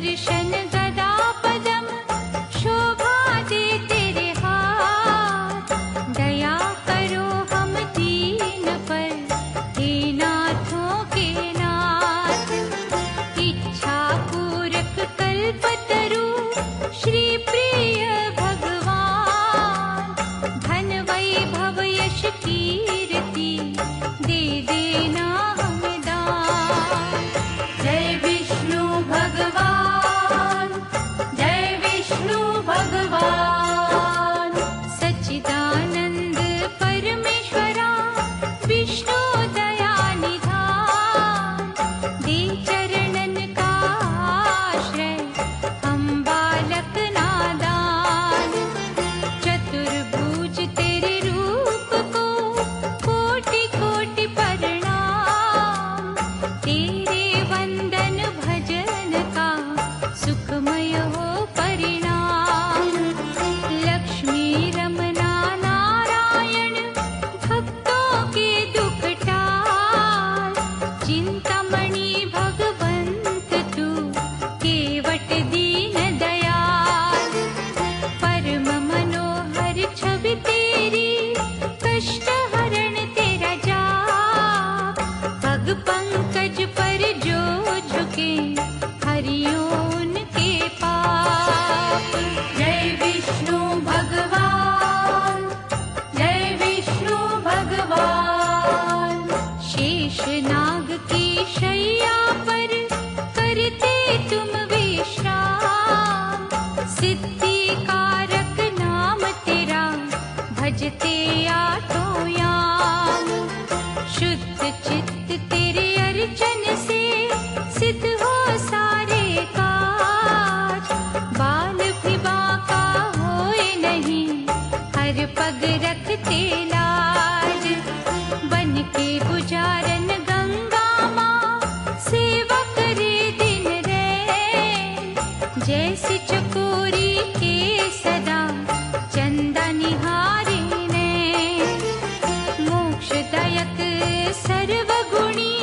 सुदर्शन गदा पदम शोभा दे तेरे हाथ। दया करो हम दीन पर, हे नाथों के नाथ। इच्छा पूरक कल्पतरु श्री प्रिय भगवान। धन वैभव यश कीर्ति दे देना हमें दान। जय विष्णु भगवान, जय विष्णु भगवान। सच्चिदानंद परमेश्वरा विष्णु दया निधान। दे चरणन का आश्रय हम बालक नादान। चतुर्भुज तेरे रूप को कोटि कोटि प्रणाम। तेरे वंदन भजन का सुखमय हो परिणाम। लक्ष्मी रमना नारायण भक्तों के दुख टाल। चिंतामणि भगवंत तू केवट दीन दयाल। परम मनोहर छवि तेरी कष्ट हरण तेरा जाप। पग पंकज पर जो झुके हरियो उनके पाप। जय विष्णु भगवान, जय विष्णु भगवान। शेष नाग की शैया पर करते तुम विश्राम। सिद्धि कारक नाम तेरा भजते आठों याम। शुद्ध चित्त तेरे अर्चन से सिद्ध हो सारे काज। बाल भी बांका होए नहीं, हर पग रखते लाज। बन के गुजारन गंगा माँ सेवा करे दिन रैन। जैसे चकोरी के सदा चंदा निहारे नैन। मोक्षदायक सर्वगुणी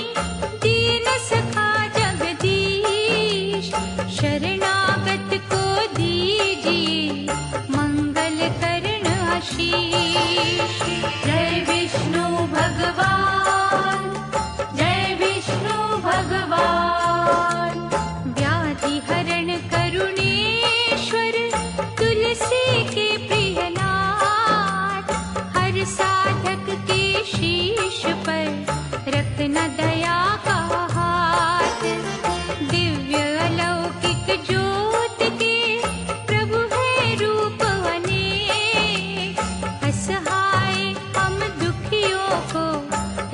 दीन सखा जगदीश। शरणागत को दीजिए मंगल करण आशीष। जय विष्णु भगवान, जय विष्णु भगवान। व्याधि हरण करुणेश्वर तुलसी के प्रियनाथ। हर साधक के शीश पर रखना दया का हाथ। दिव्य अलौकिक ज्योत के प्रभु है रूप अनेक। असहाय हम दुखियों को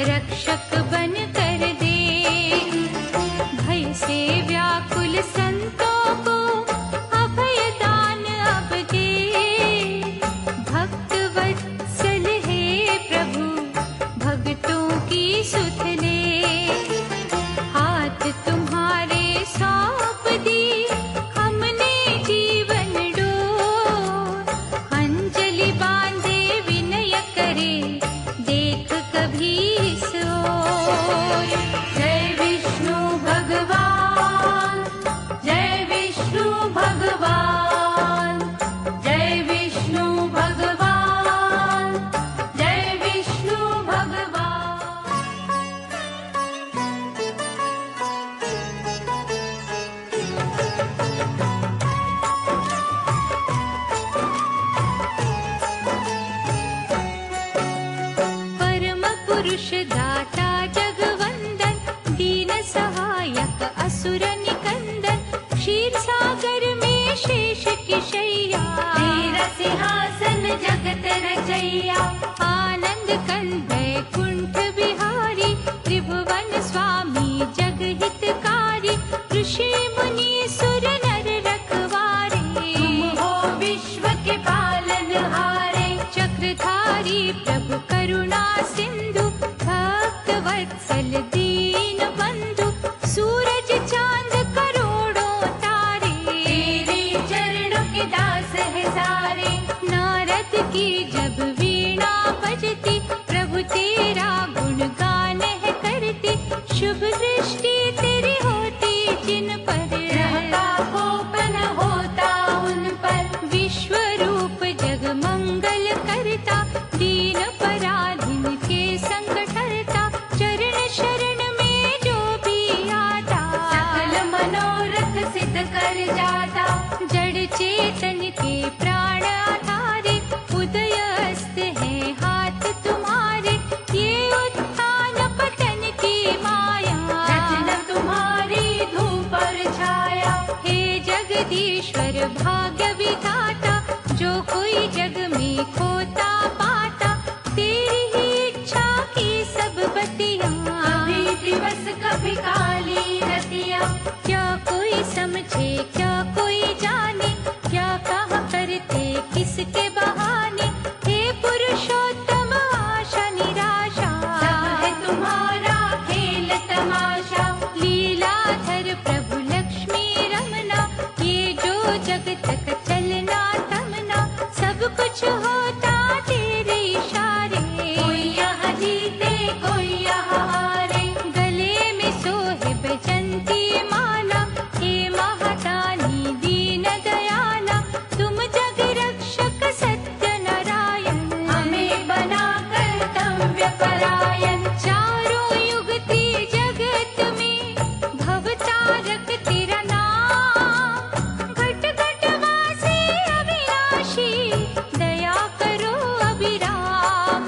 रक्षक बन कर दे। भय से व्याकुल संतों को अभय दान अब दे। भक्त वत्सल हे प्रभु भक्तों की सुध ले। हाथ तुम्हारे सौंप दी हमने जीवन डोर। अंजलि बांधे विनय करे देख कभी इस ओर। जय विष्णु भगवान, जय विष्णु भगवान। जय विष्णु भगवान, जय विष्णु भगवान। परम पुरुष दाता जगवंदन। दीन सहायक असुर निकंदन। क्षीर सागर में शेष की शैया। तेरा सिंहासन जगत रचैया। आनंद कंद कुंठ बिहारी। त्रिभुवन स्वामी जग हितकारी। ऋषि मुनि सुर नर रखवारे। तुम हो विश्व के पालनहारे। चक्रधारी प्रभु करुणा सिंधु। भक्त वत्सल दीन बंधु। सूरज चांद करोड़ों तारे। तेरे चरणों के दास है सारे। नारद की जब वीणा बजती। प्रभु तेरा गुणगान है करती। शुभ दृष्टि तेरी होती जिन पर। रहता पर जाता। जड़ चेतन के प्राण आधारे, उदय अस्त है हाथ तुम्हारे। ये उत्थान पतन की माया, रचना तुम्हारी धूप और छाया। हे जगदीश्वर भाग्य विधाता, जो कोई जग में खोता पाता। तेरी ही इच्छा की सब बतियाँ, कभी दिवस कभी काली रतियाँ। क्या कोई समझे क्या कोई जाने, क्या कहा करते किसके बहाने। हे पुरुषोत्तम आशा निराशा, सब है तुम्हारा खेल तमाशा। लीलाधर प्रभु लक्ष्मी रमना, ये जो जगत का चलना थमना। सब कुछ होता तेरे इशारे, कोई यहाँ जीते कोई यहाँ हारे। गले में सोहे बैजंती माला, हे महादानी दीन दयाला। तुम जग रक्षक सत्य नारायण, हमें बना कर्तव्य परायण। चारों युग ते जगत में भवतारक तेरा नाम। घट घट वासी अविनाशी, दया करो अभिराम।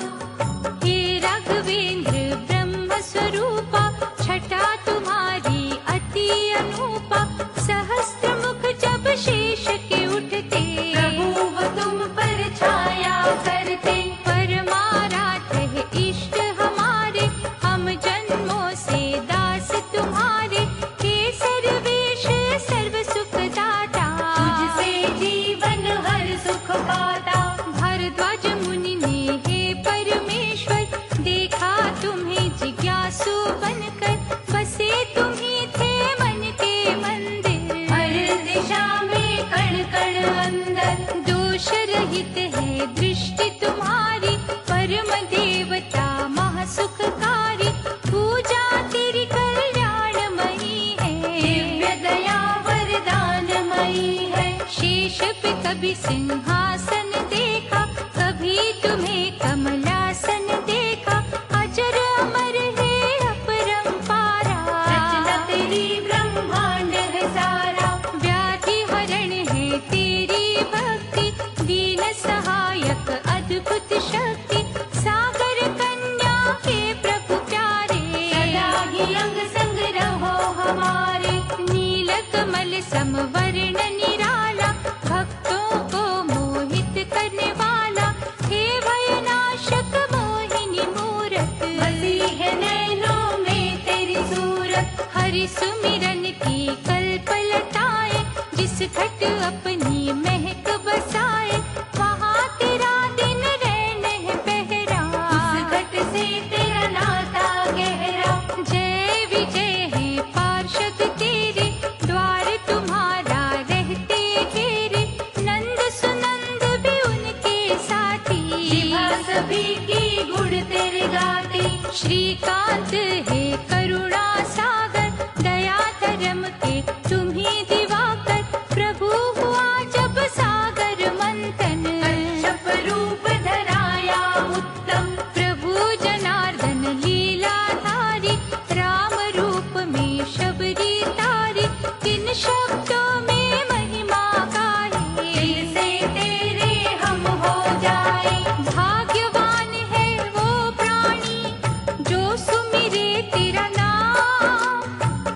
हे राघवेंद्र ब्रह्म स्वरूपा, छटा तुम्हारी अति अनूपा। सहस्त्र मुख जब शेष के उठते, प्रभु वो तुम पर छाया करते। परमाराध है इष्ट हमारे, हम जन्मों से दास तुम्हारे। हे सर्वेश सर्व सुख दाता, तुझसे जीवन हर सुख पाता। भरद्वाज मुनि ने हे परमेश्वर, देखा तुम्हें जिज्ञासु बनकर। बसे तुम्ही थे मन के मंदिर, हर दिशा में कण कण अंदर। दोष रहित है दृष्टि तुम्हारी, परम देवता महासुखकारी। पूजा तेरी कल्याणमयी है, दिव्य दया वरदानमयी है। शेष पे कभी सिंहासन देखा, कभी तुम्हें कमलासन देखा। अजर अमर है अपरंपारा, रचना तेरी ब्रह्मांड है सारा। व्याधि हरण है तेरी भक्ति, दीन सहायक अद्भुत शक्ति। सागर कन्या के प्रभु प्यारे, सदा ही अंग संग रहो हमारे। नील कमल समवर्ण निराला, भक्तों को मोहित करने वाला। हे भयनाशक मोहिनी मूरत, बसी है नैनों में तेरी सूरत। हरि सुमिरन की कल्पलताएं, जिस घट अपनी महक बसाए। वहाँ तेरा दिन रैन है पहरा, उस घट से तेरा नाता गहरा। जय विजय है पार्षद तेरे, द्वार तुम्हारा रहते घेरे। नंद सुनंद भी उनके साथी, जिभा सभी की गुण तेरे गाती। श्रीकांत है करुणा सागर, दया धर्म के तुम्ही दिवाकर। प्रभु हुआ जब सागर मंथन, कच्छप रूप धराया उत्तम। प्रभु जनार्दन लीलाधारी, राम रूप में शबरी तारी। किन शब्दों में महिमा गाए, जिनसे तेरे हम हो जाए। भाग्यवान है वो प्राणी, जो सुमिरे तेरा नाम।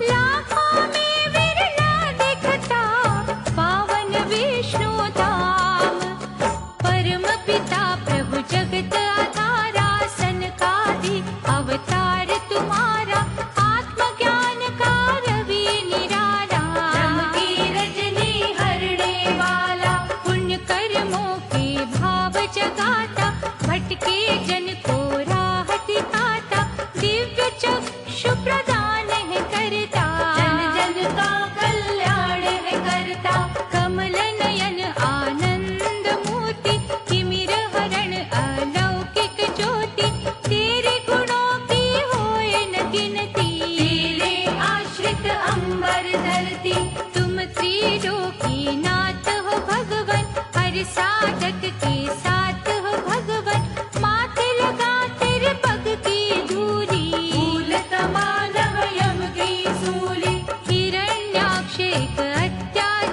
लाखों में विरला दिखता, पावन विष्णु धाम। परम पिता प्रभु जगत आधारा, सनकादि अवतार तुम्हारा। आत्मज्ञान का रवि निराला, ब्रह्म की रजनी हरणे वाला। पुण्य कर्मों के भाव जगाता, भटके जन को राह दिखाता। दिव्य चक्षु प्रदान है करता, जन जन का कल्याण है करता। कमल नयन आनंद मूर्ति, किमिर हरण अलौकिक ज्योति। तेरे गुणों की होए न गिनती, तेरे आश्रित अंबर धरती। तुम त्रिलोकी नाथ हो भगवन, हर साधक के साथ हो भगवन। माथे लगा तेरे पग की धूली, फूल तमालव यम की सूली। हिरण्याक्ष एक अत्याचारी,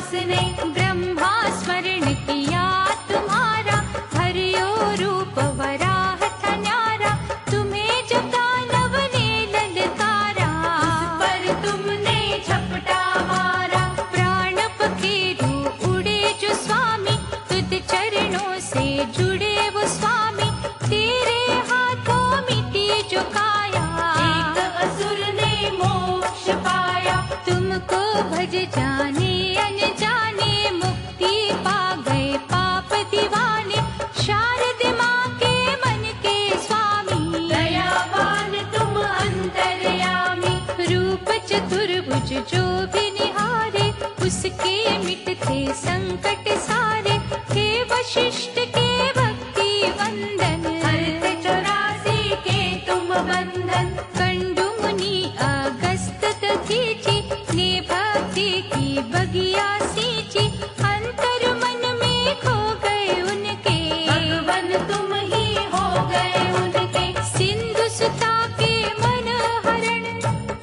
उसने ब्रह्मा स्मरण किया तुम्हारा, हरियो रूप वराह था न्यारा, तुम्हें जब दानव ने ललकारा, उस पर तुमने झपटा मारा। प्राण पखेरु उड़े जो स्वामी, तुझ चरणों से जुड़े वो स्वामी, तेरे हाथों मिटी जो काया, एक असुर ने मोक्ष पाया। तुमको भज जाने अनजाने, मुक्ति पा गए पाप दीवाने, शारद माँ के मन के स्वामी, दयावान तुम अंतर्यामी। रूप चतुर्भुज जो भी निहारे, उसके मिटते संकट सारे, हे वशिष्ठ के भक्ति वंदन, हरते 84 के तुम बंधन। कंडु मुनि अगस्त दधीचि, ने भक्ति की बगिया सींची, अंतर मन में खो गए उनके, भगवन तुम ही हो गए उनके। सिंधु सुता के मन हरण,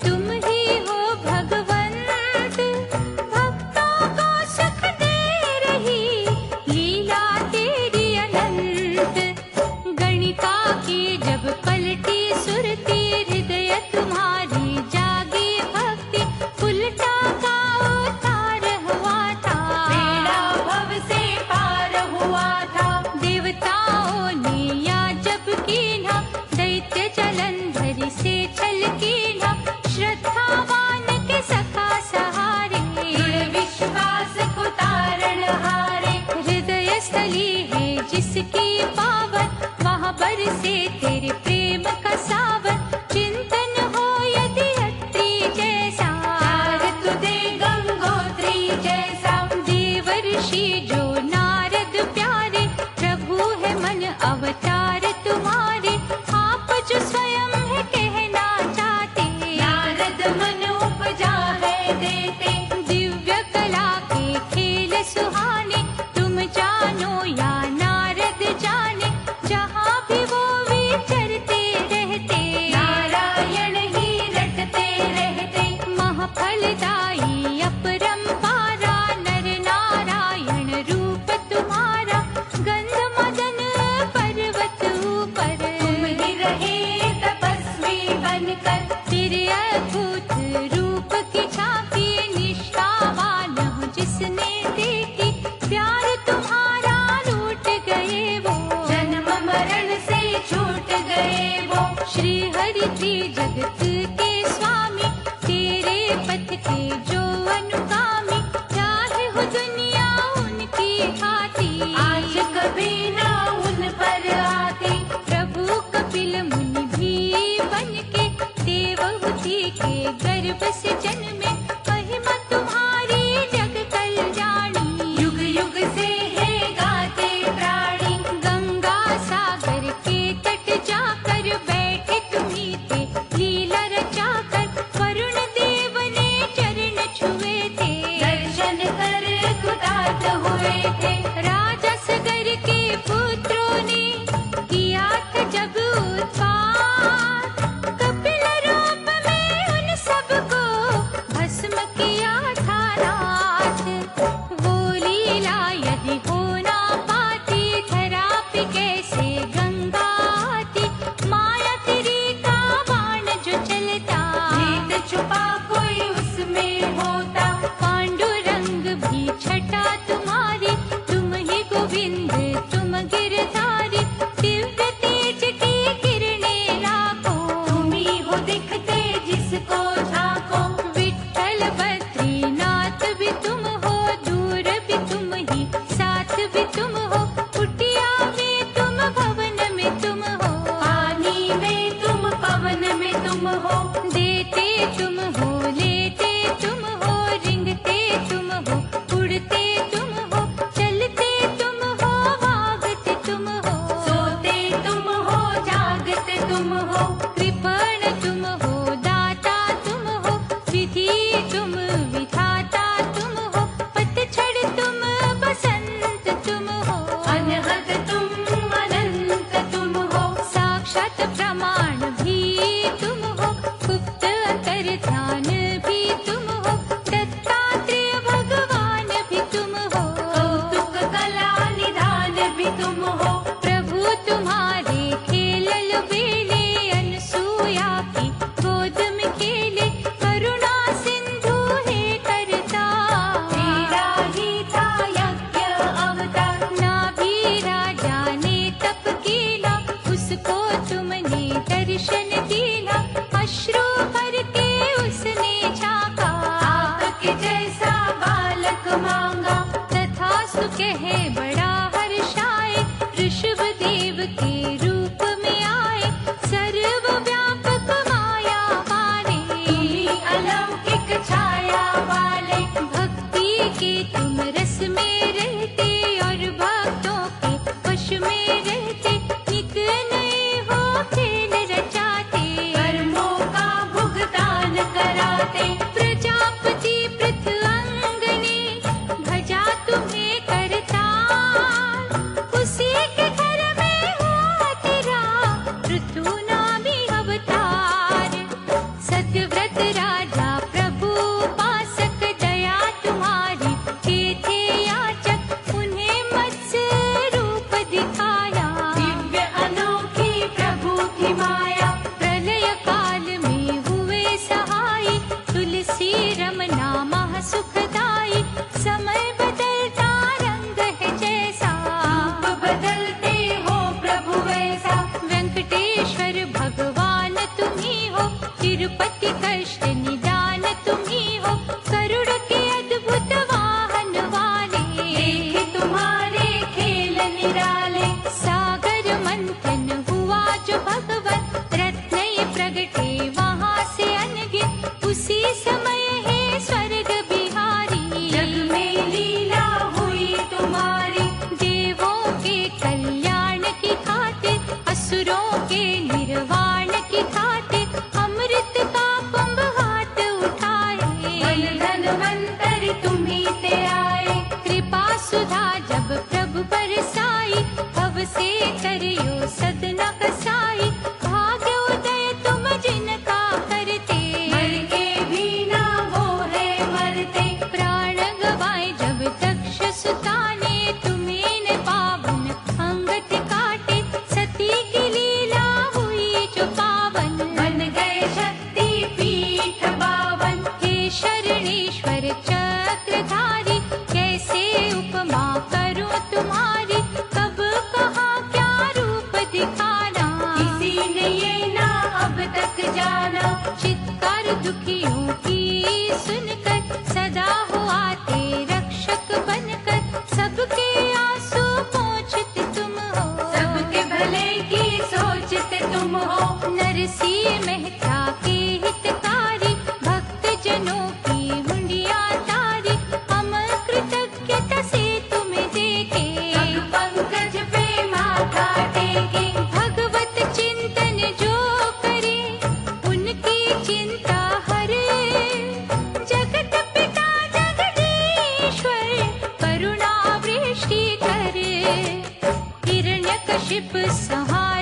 तुम ही हो भगवंत, भक्तों को सुख दे रही लीला तेरी अनंत। गणिका की जब पलटी सुरती, हृदय तुम्हारी जागी भक्ति, उल्टा का उतार हुआ था, बेड़ा भव से पार हुआ था। देवताओं ने या जब कीन्हा, दैत्य जलंधर से छल कीन्हा, श्रद्धावान के सखा सहारे, दृढ़ विश्वास को तारण हारे। हृदय स्थली है जिसकी पावन, वहाँ बरसे तेरे प्रेम का सावन। चिंतन हो यदि अत्रि जैसा, चार तुझे गंगोत्री जैसा। देवर्षि जो नारद प्यारे, प्रभु है मन अवतार तुम्हारे, आप जो स्वयं है कहना चाहते, नारद मन उपजा है देते। दिव्य कला के खेल सुहाने, तुम जानो या नारद जाने, जहाँ भी वो विचरते रहते, नारायण ही रटते रहते। महफलदायी अपरंपारा, नर नारायण रूप तुम्हारा, गंध मदन पर्वत ऊपर, तुम ही रहे तपस्वी बनकर। तेरे अद्भुत रूप की झांकी, निष्ठावान हो जिसने देखी, प्यार तुम्हारा लूट गए वो, जन्म मरण से छूट गए वो। श्री हरि थी जगत के स्वामी, तेरे पथ के जो अनुगामी, चाहे हो दुनिया उनकी खाती, आज कभी ना उन पर आती। प्रभु कपिल मुनि भी बन के, देवहूति के गर्भ से जन्मे, महिमा तुम्हारी जग कल्याणी, युग युग से है गाते प्राणी। गंगा सागर के तट जाकर, बैठे तुम्ही थे लीला रचाकर, वरुण देव ने चरण छुए थे, दर्शन कर कृतार्थ हुए थे। राजा सगर के पुत्रों ने किया था जब उत्पात, कपिल रूप में उन सबको भस्म किया था नाथ। वो लीला यदि हो ना पाती, धरा पे कैसे गंगा आती, माया तेरी का बाण जो चलता, भेद छुपा कोई उसमें होता। पांडुरंग भी छटा तुम्हारी, तुम ही गोविंद तुम गिरधारी, दिव्य तेज की किरणें लाखों, तुम ही हो दिखते जिसको झांको। विठ्ठल बद्रीनाथ भी तुम हो, दूर भी तुम ही, साथ भी तुम हो। कुटिया में तुम, भवन में तुम हो, पानी में तुम, पवन में तुम हो। देते तुम हो, लेते तुम हो, रिंगते तुम हो, उड़ते तुम हो, चलते तुम हो, भागते तुम हो, सोते तुम हो, जागते तुम हो। कृपण तुम हो, दाता तुम हो, विधि तुम विधाता तुम हो, पतझड़ तुम बसंत तुम हो, अनहद तुम अनंत तुम हो। साक्षात प्रमाण भी तुम हो, गुप्त अंतर ध्यान भी तुम हो, दत्तात्रेय भगवान भी के रूप में आए, सर्वव्यापक माया वाले, तुम्ही अलौकिक छाया वाले, भक्ति के तुम रस में रहते और भक्तों के वश में रहते, निक नए हो खेल रचाते, कर्मों का भुगतान कराते, प्रजापति पृथ्वंगने भजा तुम्हें करतार, उसी के घर में हुआ तेरा पृथु नामी अवतार। सत्यव्रत राजा प्रभु उपासक, दया तुम्हारी के थे याचक, उन्हें मत्स्य रूप दिखाया, दिव्य अनोखी प्रभु की माया, प्रलय काल में हुए सहाय, तुलसी रमना महा सुखदाई, समय बदलता रंग है जैसा, रूप बदलते हो प्रभु वैसा, वेंकटेश्वर भगवान तुम्ही हो, तिरुपति कष्ट निदान तुम्ही हो, करुण के अद्भुत वाहन वाले, देखे तुम्हारे खेल निराले, सागर मंथन हुआ जो भगवन, रत्न ये प्रगटे वहाँ से अनगिन, उसी समय है स्वर्ग बिहारी, जग में लीला हुई तुम्हारी, देवों के कल्याण की खातिर, असुरों के निर्वाण की खातिर, अमृत का कुंभ हाथ उठाए, मन धनवंतरि तुम्ही से आए, कृपा सुधा जब प्रभु बरसाई, भव से करियो सदना कसाई, भाग्य उदय तुम जिनका करते, मर के भी ना वो है मरते, प्राण गवाए जब दक्ष सुता ने, तुम्हें न पावन अंगत काटे, सती की लीला हुई जो पावन, बन गए शक्ति पीठ पावन, हे शरणेश्वर चक्रधारी, कैसे उपमा करूं तुम्हारी, कब कहाँ क्या रूप दिखाना, किसी ने ये ना अब तक जाना, चित्कार दुखियों की सुनकर, सदा हो आते रक्षक बनकर, सबके आंसू पोंछते तुम हो, सबके भले की सोचते तुम हो, नरसिंह मेहता के हितकारी, भक्त जनों की हुंडियां तारी, हम कृतज्ञता से तुम्हें देखे, पग पंकज पे माथा टेके, भगवत चिंतन जो करे, उनकी चिंता हरे, जगत पिता जगदीश्वर करुणा वृष्टि करे, हिरण्यकशिप संहार